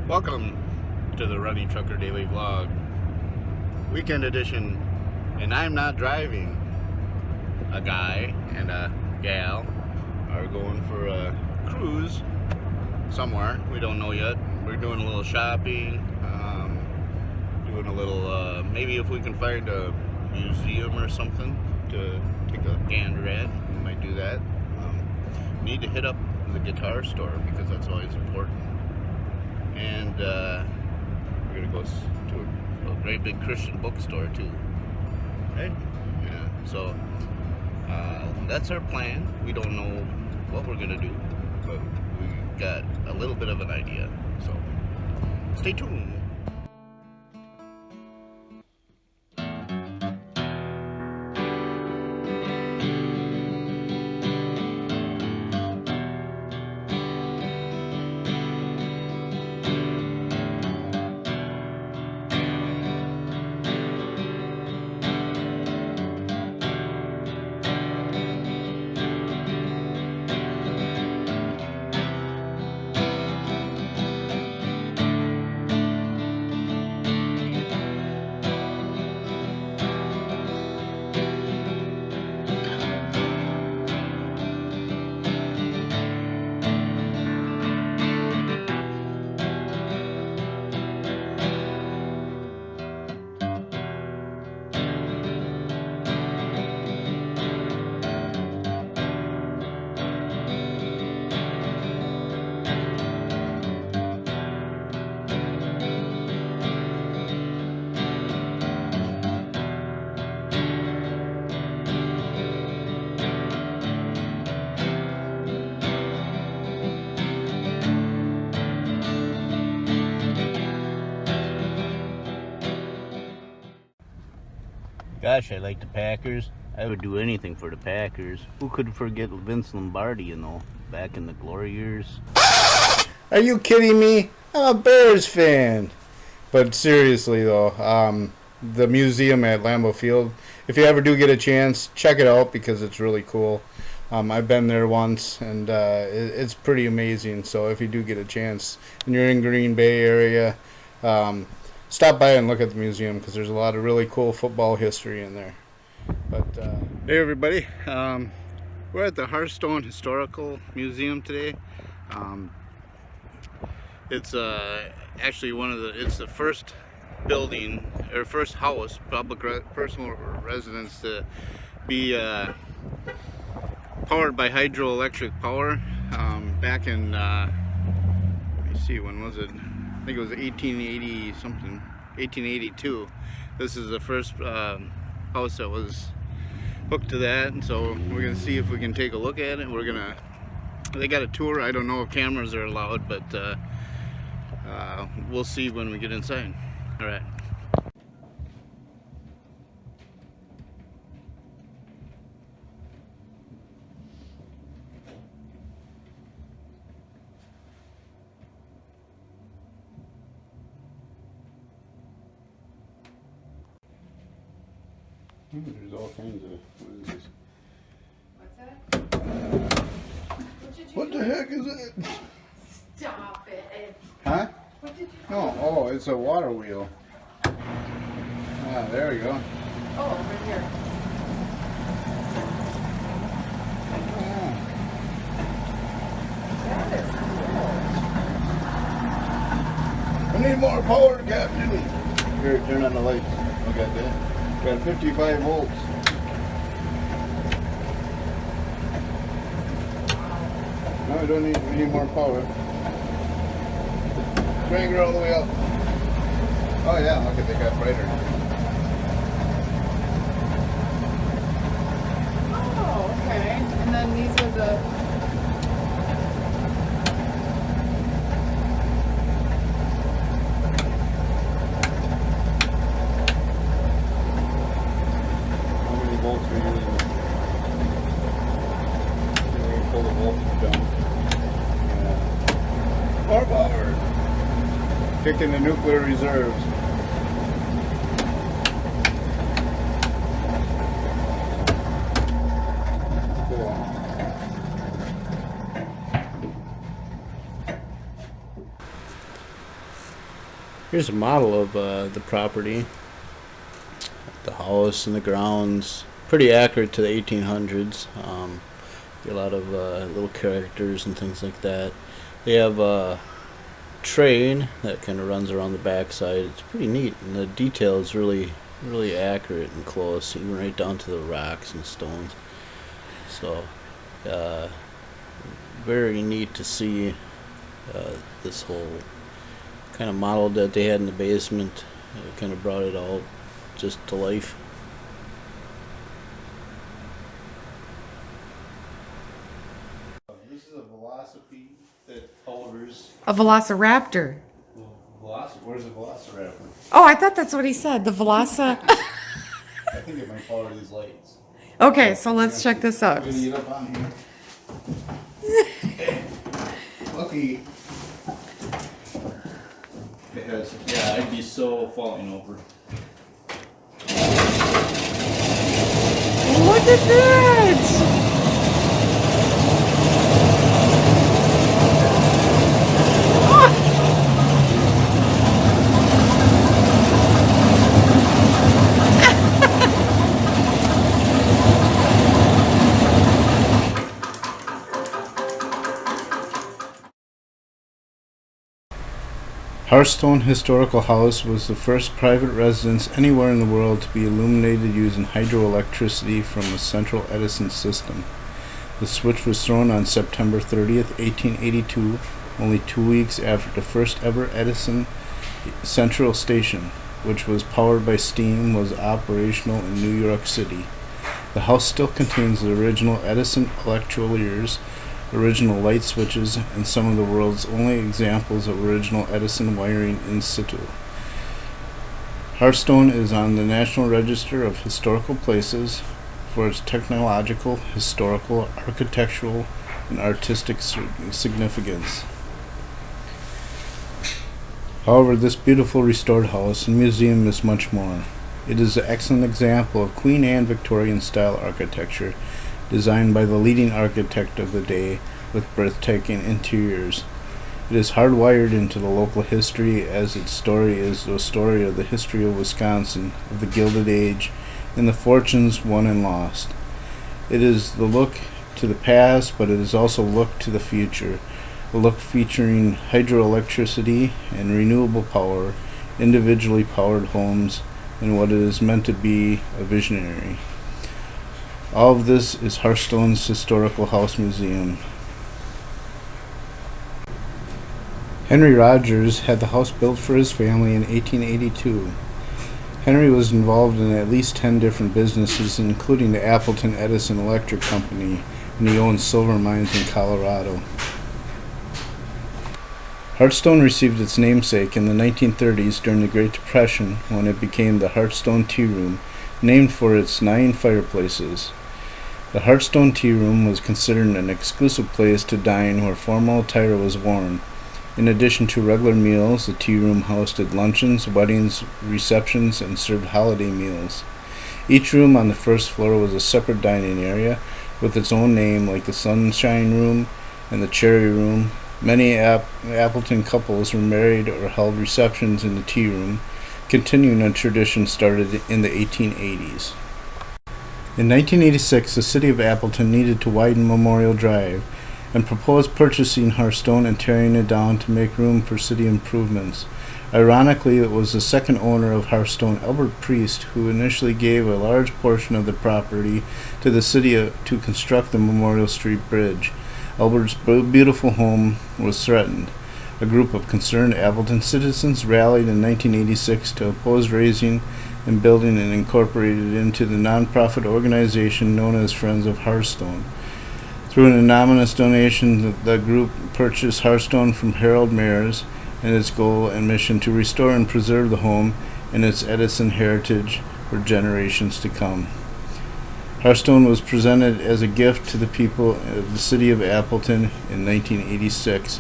Welcome to the Running Trucker Daily Vlog, weekend edition, and I'm not driving. A guy and a gal are going for a cruise somewhere, we don't know yet. We're doing a little shopping, doing a little, maybe if we can find a museum or something to take a gander at, we might do that. Need to hit up the guitar store because that's always important. And we're gonna go to a great big Christian bookstore too, right? Yeah. So that's our plan. We don't know what we're gonna do, but we got a little bit of an idea. So stay tuned. Gosh, I like the Packers. I would do anything for the Packers. Who could forget Vince Lombardi, you know, back in the glory years? Are you kidding me? I'm a Bears fan. But seriously, though, the museum at Lambeau Field, if you ever do get a chance, check it out because it's really cool. I've been there once, and it's pretty amazing. So if you do get a chance and you're in Green Bay area, stop by and look at the museum because there's a lot of really cool football history in there. But hey, everybody, we're at the Hearthstone Historical Museum today. It's actually it's the first building or first house, personal residence to be powered by hydroelectric power. Back in let me see, when was it? I think it was 1880 something, 1882. This is the first house that was hooked to that, and so we're gonna see if we can take a look at it. They got a tour. I don't know if cameras are allowed, but we'll see when we get inside. All right. There's all kinds of. What is this? What's that? What the heck is it? Stop it. Huh? What did you do? No, oh, it's a water wheel. Ah, there we go. Oh, right here. That is cool. I need more power, Captain. Here, turn on the lights. Look at that. Got 55 volts. No, we don't need any more power. Crank her all the way up. Oh yeah, look at, they got brighter. Oh, okay. And then these are the... How many volts are you using? Can we pull the voltage down? Yeah. More power. Kicking the nuclear reserves. Here's a model of the property, the house and the grounds. Pretty accurate to the 1800s. A lot of little characters and things like that. They have a train that kind of runs around the backside. It's pretty neat, and the detail is really accurate and close, even right down to the rocks and stones. So, very neat to see this whole kind of model that they had in the basement. It kind of brought it all just to life. This is a velocipede that hovers. A velociraptor. Where's the velociraptor? Oh, I thought that's what he said. The veloci. I think it might power these lights. Okay, so let's check this out. We're gonna get up on here. Hey, lucky. It has, yeah, I'd be so falling over. Look at that! Hearthstone Historical House was the first private residence anywhere in the world to be illuminated using hydroelectricity from a central Edison system. The switch was thrown on September 30th, 1882, only 2 weeks after the first ever Edison Central Station, which was powered by steam, was operational in New York City. The house still contains the original Edison electroliers, original light switches, and some of the world's only examples of original Edison wiring in situ. Hearthstone is on the National Register of Historical Places for its technological, historical, architectural, and artistic significance. However, this beautiful restored house and museum is much more. It is an excellent example of Queen Anne Victorian style architecture, designed by the leading architect of the day with breathtaking interiors. It is hardwired into the local history, as its story is the story of the history of Wisconsin, of the Gilded Age, and the fortunes won and lost. It is the look to the past, but it is also a look to the future, a look featuring hydroelectricity and renewable power, individually powered homes, and what it is meant to be, a visionary. All of this is Hearthstone's Historical House Museum. Henry Rogers had the house built for his family in 1882. Henry was involved in at least 10 different businesses, including the Appleton Edison Electric Company, and he owned silver mines in Colorado. Hearthstone received its namesake in the 1930s during the Great Depression, when it became the Hearthstone Tea Room, named for its 9 fireplaces. The Hearthstone Tea Room was considered an exclusive place to dine where formal attire was worn. In addition to regular meals, the tea room hosted luncheons, weddings, receptions, and served holiday meals. Each room on the first floor was a separate dining area with its own name, like the Sunshine Room and the Cherry Room. Many Appleton couples were married or held receptions in the tea room, continuing a tradition started in the 1880s. In 1986, the city of Appleton needed to widen Memorial Drive and proposed purchasing Hearthstone and tearing it down to make room for city improvements. Ironically, it was the second owner of Hearthstone, Albert Priest, who initially gave a large portion of the property to the city to construct the Memorial Street Bridge. Albert's beautiful home was threatened. A group of concerned Appleton citizens rallied in 1986 to oppose raising and building and incorporated it into the nonprofit organization known as Friends of Hearthstone. Through an anonymous donation, the group purchased Hearthstone from Harold Mayers, and its goal and mission to restore and preserve the home and its Edison heritage for generations to come. Hearthstone was presented as a gift to the people of the city of Appleton in 1986,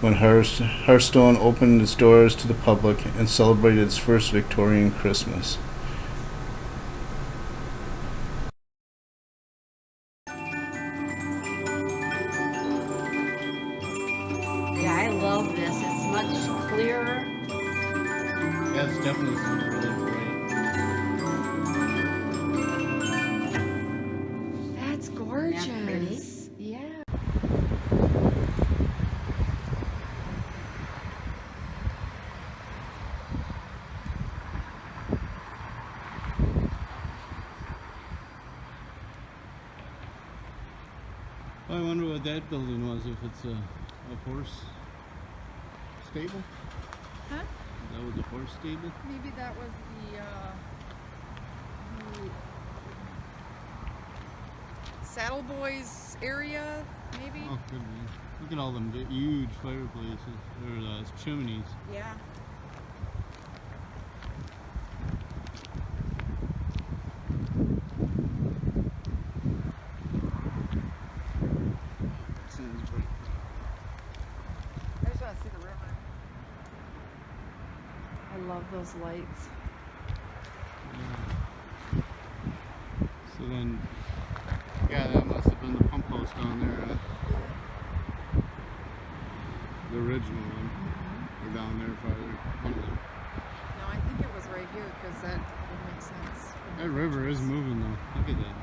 when Hearthstone opened its doors to the public and celebrated its first Victorian Christmas. Yeah, I love this. It's much clearer. That's definitely sounded really great. That's gorgeous. Yeah. I wonder what that building was, if it's a horse stable? Huh? That was a horse stable? Maybe that was the Saddle Boys area, maybe? Oh, could be. Look at all them huge fireplaces, or chimneys. Yeah. Sounds great. I just want to see the river. I love those lights. So then, yeah, that must have been the pump house down there. The original one. Or down there farther. One of them. No, I think it was right here because that would make sense. That river is moving though. Look at that.